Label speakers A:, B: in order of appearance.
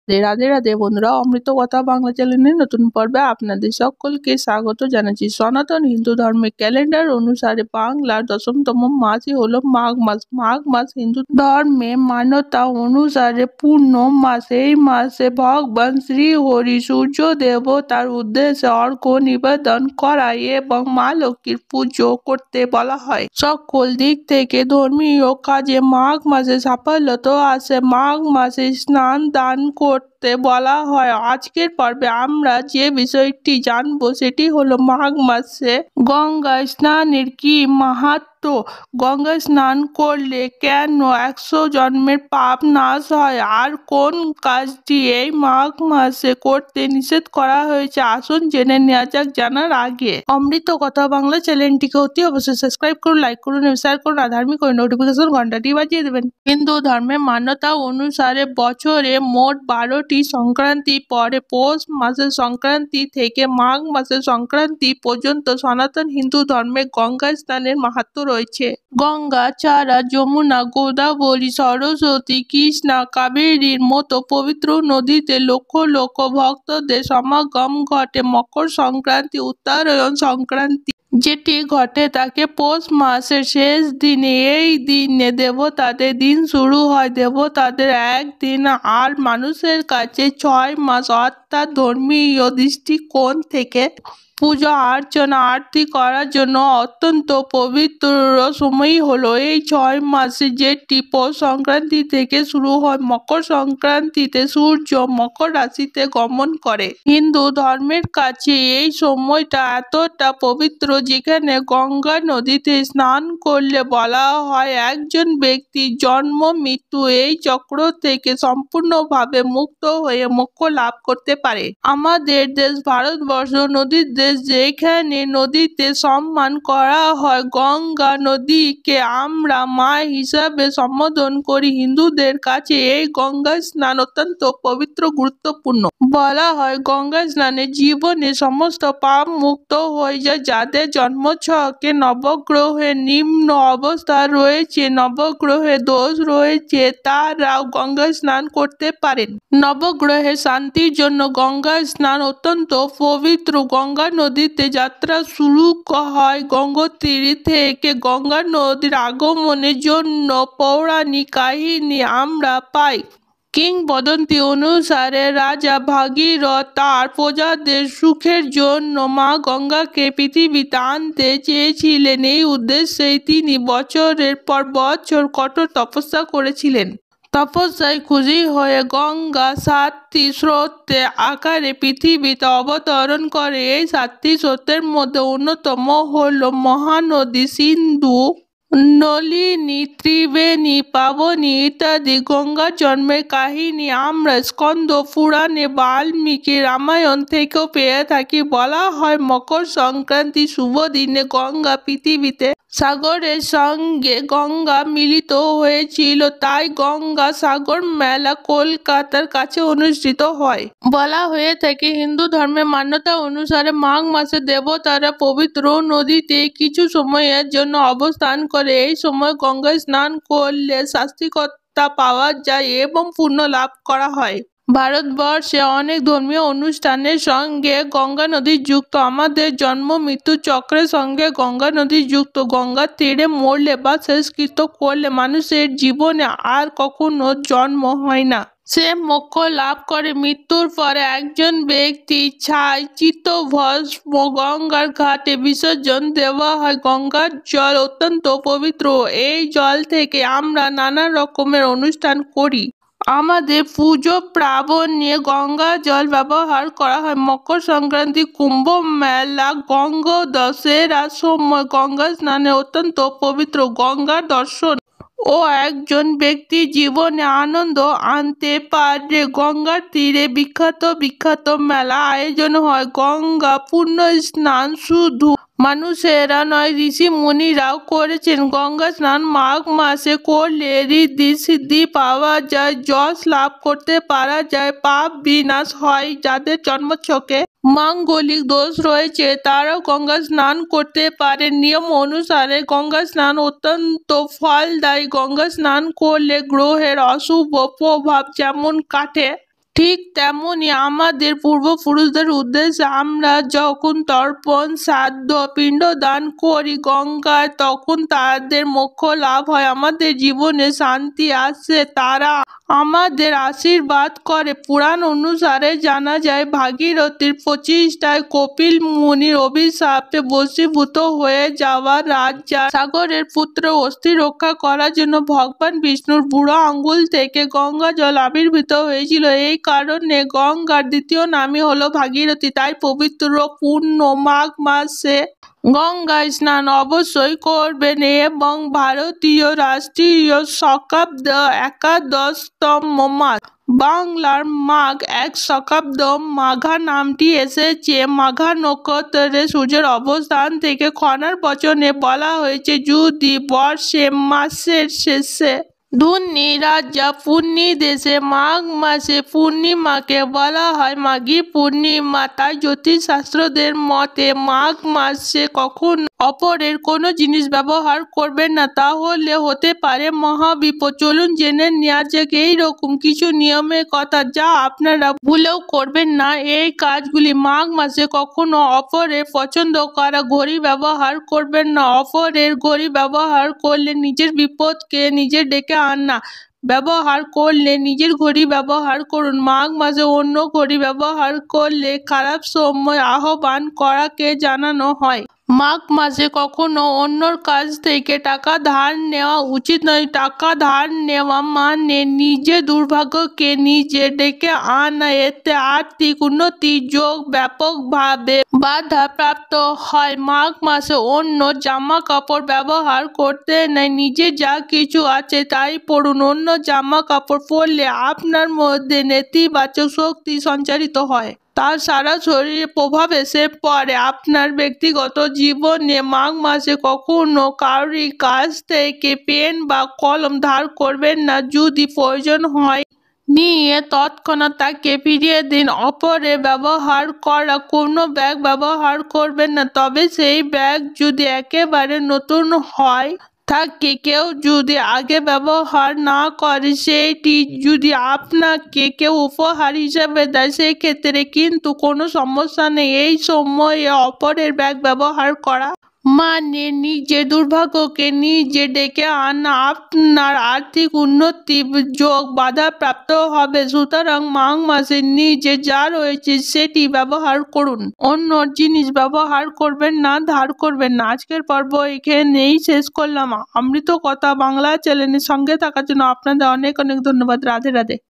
A: রাধে রাধে বন্ধুরা, অমৃত কথা বাংলা চ্যানেলের নতুন পর্বে আপনাদের সকলকে স্বাগত জানাচ্ছি। সনাতন হিন্দু ধর্মের ক্যালেন্ডার অনুসারে বাংলার ১০তম মাসই হলো মাঘ মাস। মাঘ মাস হিন্দু ধর্মে মান্যতা অনুসারে পূর্ণ মাস। এই মাসে ভগবান শ্রী হরি সূর্য দেবতার উদ্দেশ্যে অর্ঘ্য নিবেদন করা এবং মা লক্ষ্মীর পুজো করতে বলা হয়। সকল দিক থেকে ধর্মীয় কাজে মাঘ মাসে সাফল্য তো আসে। মাঘ মাসে স্নান দান করতে বলা হয়। আজকের পর্বে আমরা যে বিষয়টি জানবো সেটি হলো মাঘ মাসে গঙ্গা স্নানের কি মাহাত্ম্য, গঙ্গা স্নান করলে কেন ১০০ জন্মের পাপ নাশ হয়, আর কোন কাজটি এই মাঘ মাসে করতে নিষেধ করা হয়েছে। আসুন জেনে নেওয়া যাক। জানার আগে অমৃত কথা বাংলা চ্যানেলটিকে অতি অবশ্যই সাবস্ক্রাইব করুন, লাইক করুন, শেয়ার করুন, আর ধার্মিক নোটিফিকেশন ঘন্টাটি বাজিয়ে দেবেন। হিন্দু ধর্মের মান্যতা অনুসারে বছরে মোট ১২টি সংক্রান্তি পরে। পৌষ মাসের সংক্রান্তি থেকে মাঘ মাসের সংক্রান্তি পর্যন্ত সনাতন হিন্দু ধর্মে গঙ্গা স্নানের মাহাত্ম্য রয়েছে। গঙ্গা ছাড়া যমুনা, গোদাবরী, সরস্বতী, কৃষ্ণা, কাবেরীর মতো পবিত্র নদীতে লক্ষ লক্ষ ভক্তদের সমাগম ঘটে। মকর সংক্রান্তি, উত্তরায়ণ সংক্রান্তি যেটি ঘটে থাকে পৌষ মাসের শেষ দিনে। এই দিনে দেবতাদের দিন শুরু হয়। দেবতাদের একদিন আর মানুষের কাছে ৬ মাস, অর্থাৎ ধর্মীয় দৃষ্টিকোণ থেকে পূজা অর্চনা আরতি করার জন্য অত্যন্ত পবিত্র সময়ই হলো এই ৬ মাসে, যেটি পৌষ সংক্রান্তি থেকে শুরু হয়। মকর সংক্রান্তিতে সূর্য মকর রাশিতে গমন করে। হিন্দু ধর্মের কাছে এই সময়টা এতটা পবিত্র যেখানে গঙ্গা নদীতে স্নান করলে বলা হয় একজন ব্যক্তির জন্ম মৃত্যু এই চক্র থেকে সম্পূর্ণভাবে মুক্ত হয়ে মোক্ষ লাভ করতে পারে। আমাদের দেশ ভারতবর্ষ নদীর দেশ, যেখানে নদীতে সম্মান করা হয়। গঙ্গা নদীকে আমরা মা হিসাবে সম্বোধন করি। হিন্দুদের কাছে এই গঙ্গা স্নান অত্যন্ত পবিত্র, গুরুত্বপূর্ণ। বলা হয় গঙ্গা স্নানে জীবনে সমস্ত পাপ মুক্ত হয়ে যায়। যাদের জন্মছকে নবগ্রহের নিম্ন অবস্থা রয়েছে, নবগ্রহের দোষ রয়েছে, তারাও গঙ্গা স্নান করতে পারেন। নবগ্রহের শান্তির জন্য গঙ্গা স্নান অত্যন্ত পবিত্র। গঙ্গা নদীতে যাত্রা শুরু হয় গঙ্গোত্রী থেকে। গঙ্গা নদীর আগমনের জন্য পৌরাণিক কাহিনী আমরা পাই। কিংবদন্তি অনুসারে রাজা ভাগীরথ তার প্রজাদের সুখের জন্য মা গঙ্গাকে পৃথিবীতে আনতে চেয়েছিলেন। এই উদ্দেশ্যেই তিনি বছরের পর বছর কঠোর তপস্যা করেছিলেন। তপস্যায় খুশি হয়ে গঙ্গা ৭টি স্রোতে আকারে পৃথিবীতে অবতরণ করে। এই ৭টি স্রোতের মধ্যে অন্যতম হল মহানদী সিন্ধু, নলিনী, ত্রিবেণী, পাবনী ইত্যাদি। গঙ্গার জন্মের কাহিনী আমরা স্কন্দ পুরাণে, বাল্মীকি রামায়ণ থেকেও পেয়ে থাকি। বলা হয় মকর সংক্রান্তি শুভ দিনে গঙ্গা পৃথিবীতে সাগরের সঙ্গে গঙ্গা মিলিত হয়েছিল, তাই গঙ্গা সাগর মেলা কলকাতার কাছে অনুষ্ঠিত হয়। বলা হয়ে থাকে হিন্দু ধর্মের মান্যতা অনুসারে মাঘ মাসে দেবতারা পবিত্র নদীতে কিছু সময়ের জন্য অবস্থান করে। এই সময় গঙ্গা স্নান করলে স্বাস্তিকতা পাওয়া যায় এবং পুণ্য লাভ করা হয়। ভারতবর্ষে অনেক ধর্মীয় অনুষ্ঠানের সঙ্গে গঙ্গা নদী যুক্ত। আমাদের জন্ম মৃত্যু চক্রের সঙ্গে গঙ্গা নদী যুক্ত। গঙ্গার তীরে মরলে বা শেষকৃত্য করলে মানুষের জীবনে আর কখনো জন্ম হয় না, সে মোক্ষ লাভ করে। মৃত্যুর পরে একজন ব্যক্তি ছাই চিত্তভস্ম গঙ্গার ঘাটে বিসর্জন দেওয়া হয়। গঙ্গার জল অত্যন্ত পবিত্র। এই জল থেকে আমরা নানা রকমের অনুষ্ঠান করি। আমাদের পুজো পার্বণ নিয়ে গঙ্গা জল ব্যবহার করা হয়। মকর সংক্রান্তি, কুম্ভ মেলা, গঙ্গা দশেরার সময় গঙ্গা স্নানে অত্যন্ত পবিত্র। গঙ্গার দর্শন ও একজন ব্যক্তি জীবনে আনন্দ আনতে পারে। গঙ্গার তীরে বিখ্যাত বিখ্যাত মেলা আয়োজন হয়। গঙ্গা পূর্ণ স্নান শুধু মানুষেরা নয়, ঋষি মুনিরাও করেছেন। গঙ্গা স্নান মাঘ মাসে করলে ঋদ্ধি সিদ্ধি পাওয়া যায়, যশ লাভ করতে পারা যায়, পাপ বিনাশ হয়। যাদের জন্মছকে মাঙ্গলিক দোষ রয়েছে তারাও গঙ্গা স্নান করতে পারে। নিয়ম অনুসারে গঙ্গা স্নান অত্যন্ত ফলদায়ী। গঙ্গা স্নান করলে গ্রহের অশুভ প্রভাব যেমন কাটে, ঠিক তেমনি আমাদের পূর্বপুরুষদের উদ্দেশ্যে আমরা যখন তর্পণ শ্রাদ্ধ পিণ্ডদান করি গঙ্গায়, তখন তাদের মোক্ষ লাভ হয়, আমাদের জীবনে শান্তি আসে, তারা আমাদের আশীর্বাদ করে। পুরাণ অনুসারে জানা যায় ভাগীরথীর প্রচেষ্টায় কপিল মুনির অভিশাপে বশীভূত হয়ে যাওয়া রাজা সাগরের পুত্র অস্থি রক্ষা করার জন্য ভগবান বিষ্ণুর বুড়ো আঙ্গুল থেকে গঙ্গা জল আবির্ভূত হয়েছিল। এই কারণে গঙ্গার দ্বিতীয় নামই হলো ভাগীরথী। তাই পবিত্র পূর্ণ মাঘ মাসে গঙ্গায় স্নান অবশ্যই করবেন এবং ভারতীয় রাষ্ট্রীয় শকাব্দ একাদশতম মাস। বাংলার মাঘ এক শকাব্দ মাঘা নামটি এসেছে মাঘা নক্ষত্রে সূর্যের অবস্থান থেকে। খনার বচনে বলা হয়েছে যদি বর্ষে মাসের শেষে ধুনি রাজা পূর্ণি দেশে মাঘ মাসে পূর্ণিমাকে বলা হয় মাঘী পূর্ণিমা। তাই জ্যোতিষশাস্ত্রদের মতে মাঘ মাসে কখন অপরের কোনো জিনিস ব্যবহার করবেন না, তাহলে হতে পারে মহাবিপদ। চলুন জেনে নেওয়া যাক এইরকম কিছু নিয়মের কথা যা আপনারা ভুলেও করবেন না। এই কাজগুলি: মাঘ মাসে কখনো অপরের পছন্দ করা ঘড়ি ব্যবহার করবেন না। অপরের ঘড়ি ব্যবহার করলে নিজের বিপদকে নিজে ডেকে আনা। ব্যবহার করলে নিজের ঘড়ি ব্যবহার করুন। মাঘ মাসে অন্য ঘড়ি ব্যবহার করলে খারাপ সময় আহ্বান করাকে জানানো হয়। মাঘ মাসে কখনো অন্যর কাছ থেকে টাকা ধার নেওয়া উচিত নয়। টাকা ধার নেওয়া মানে নিজের দুর্ভাগ্যকে নিজে ডেকে আনা। এতে আর্থিক উন্নতির যোগ ব্যাপকভাবে বাধা প্রাপ্ত হয়। মাঘ মাসে অন্য জামা কাপড় ব্যবহার করতে নেই। নিজে যা কিছু আছে তাই পরুন। অন্য জামা কাপড় পরলে আপনার মধ্যে নেতিবাচক শক্তি সঞ্চারিত হয়, তার সারা শরীরে প্রভাব এসে পড়ে আপনার ব্যক্তিগত জীবনে। মাঘ মাসে কখনো কারোর কাছ থেকে পেন বা কলম ধার করবেন না। যদি প্রয়োজন হয় নিয়ে তৎক্ষণাৎ তাকে ফিরিয়ে দিন। অপরে ব্যবহার করা কোনো ব্যাগ ব্যবহার করবেন না, তবে সেই ব্যাগ যদি একেবারে নতুন হয় থাকে। কেউ যদি আগে ব্যবহার না করে সেইটি যদি আপনাকে কেউ উপহার হিসেবে দেয় সেক্ষেত্রে কিন্তু কোনো সমস্যা নেই। এই সময়ে অপরের ব্যাগ ব্যবহার করা মানে নিজের দুর্ভাগ্যকে নিজে ডেকে আনা। আপনার আর্থিক উন্নতি যোগ বাধাপ্রাপ্ত হবে। সুতরাং মাঘ মাসে নিজে যা রয়েছে সেটি ব্যবহার করুন। অন্য জিনিস ব্যবহার করবেন না, ধার করবেন না। আজকের পর্ব এখানেই শেষ করলাম। অমৃত কথা বাংলা চ্যানেলের সঙ্গে থাকার জন্য আপনাদের অনেক অনেক ধন্যবাদ। রাধে রাধে।